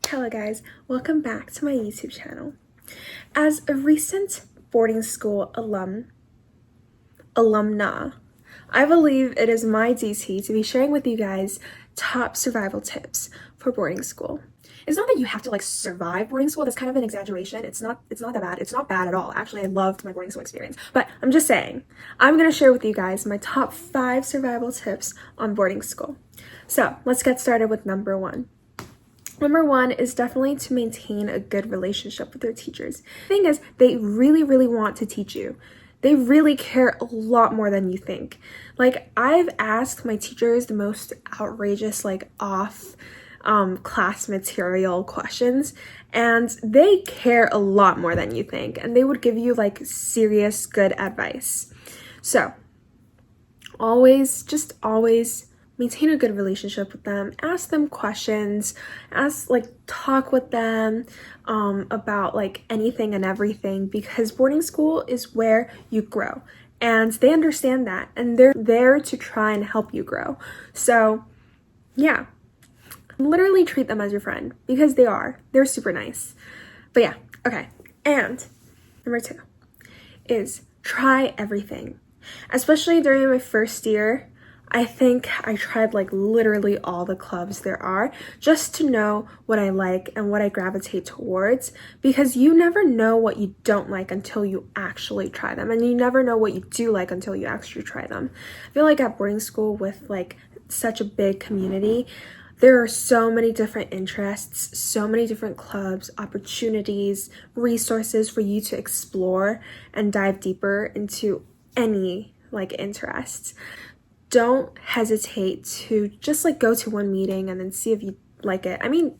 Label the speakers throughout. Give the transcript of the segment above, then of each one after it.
Speaker 1: Hello guys, welcome back to my YouTube channel. As a recent boarding school alumna, I believe it is my duty to be sharing with you guys top survival tips for boarding school. It's not that you have to survive boarding school. That's kind of an exaggeration. It's not that bad. It's not bad at all. Actually, I loved my boarding school experience. But I'm just saying, I'm going to share with you guys my top 5 survival tips on boarding school. So let's get started with number 1. Number 1 is definitely to maintain a good relationship with your teachers. The thing is, they really, really want to teach you. They really care a lot more than you think. I've asked my teachers the most outrageous, off class material questions, and they care a lot more than you think, and they would give you serious good advice. So always maintain a good relationship with them. Ask them questions, talk with them about anything and everything, because boarding school is where you grow, and they understand that, and they're there to try and help you grow. So yeah, literally treat them as your friend, because they're super nice. But yeah, okay. And number 2 is try everything. Especially during my first year, I think I tried literally all the clubs there are, just to know what I like and what I gravitate towards, because you never know what you don't like until you actually try them, and you never know what you do like until you actually try them. I feel like at boarding school with such a big community, there are so many different interests, so many different clubs, opportunities, resources for you to explore and dive deeper into any interests. Don't hesitate to just go to one meeting and then see if you like it. I mean,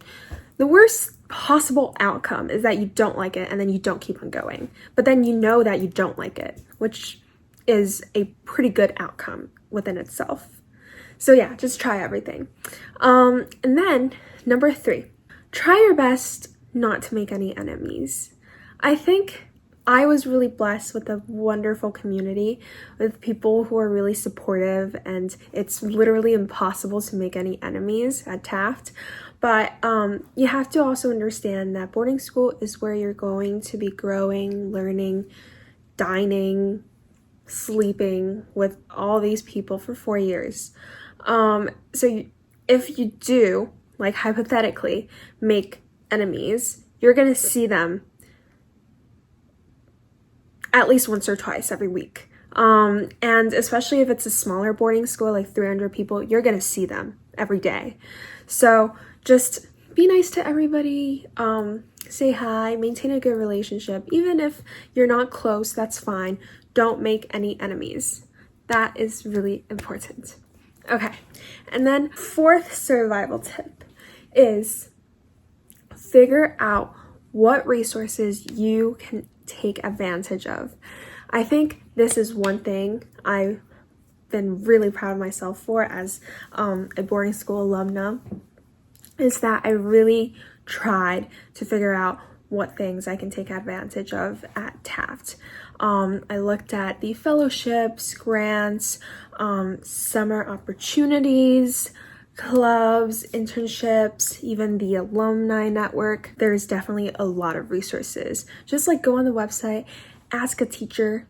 Speaker 1: the worst possible outcome is that you don't like it and then you don't keep on going. But then you know that you don't like it, which is a pretty good outcome within itself. So yeah, just try everything. And then number 3, try your best not to make any enemies. I think I was really blessed with a wonderful community with people who are really supportive, and it's literally impossible to make any enemies at Taft. But you have to also understand that boarding school is where you're going to be growing, learning, dining, sleeping with all these people for 4 years. If you do, hypothetically, make enemies, you're going to see them at least once or twice every week. And especially if it's a smaller boarding school, 300 people, you're going to see them every day. So just be nice to everybody, say hi, maintain a good relationship. Even if you're not close, that's fine. Don't make any enemies. That is really important. Okay, and then 4th survival tip is figure out what resources you can take advantage of. I think this is one thing I've been really proud of myself for as a boarding school alumna, is that I really tried to figure out what things I can take advantage of at Taft. I looked at the fellowships, grants, summer opportunities, clubs, internships, even the alumni network. There's definitely a lot of resources. Just go on the website, ask a teacher,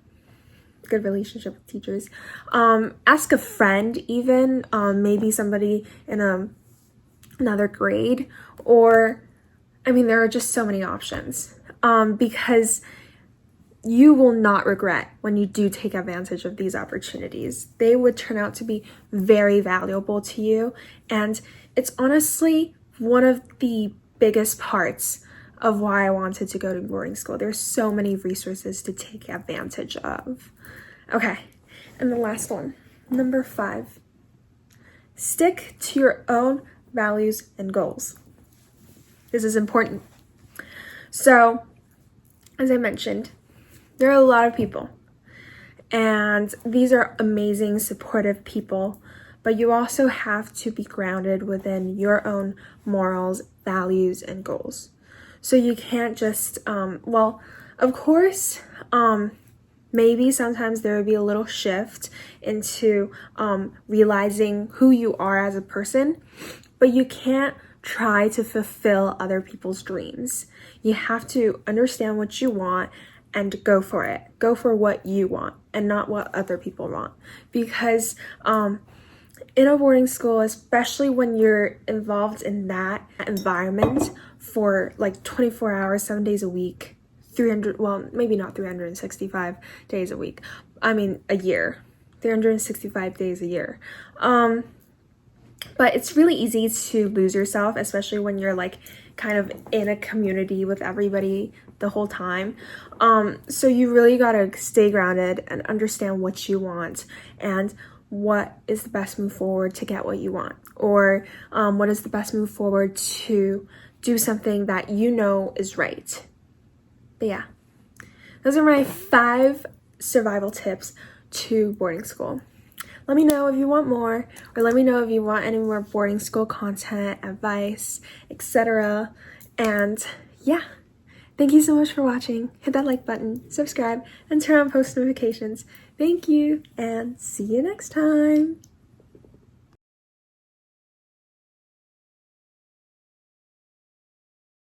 Speaker 1: good relationship with teachers, ask a friend even, maybe somebody in another grade, or there are just so many options, because you will not regret when you do take advantage of these opportunities. They would turn out to be very valuable to you, and it's honestly one of the biggest parts of why I wanted to go to boarding school. There's so many resources to take advantage of. Okay, and the last one, number 5, stick to your own values and goals. This is important. So, as I mentioned, there are a lot of people, and these are amazing, supportive people, but you also have to be grounded within your own morals, values, and goals. So you can't just, of course, maybe sometimes there would be a little shift into realizing who you are as a person, but you can't try to fulfill other people's dreams. You have to understand what you want and go for it. Go for what you want and not what other people want. Because in a boarding school, especially when you're involved in that environment for like 24 hours, 7 days a week, 300, well, maybe not 365 days a week. I mean, a year, 365 days a year. But it's really easy to lose yourself, especially when you're like kind of in a community with everybody the whole time. So you really gotta stay grounded and understand what you want and what is the best move forward to get what you want, or what is the best move forward to do something that you know is right. But yeah, those are my 5 survival tips to boarding school. Let me know if you want more, or let me know if you want any more boarding school content, advice, etc. And yeah, thank you so much for watching. Hit that like button, subscribe, and turn on post notifications. Thank you, and see you next time.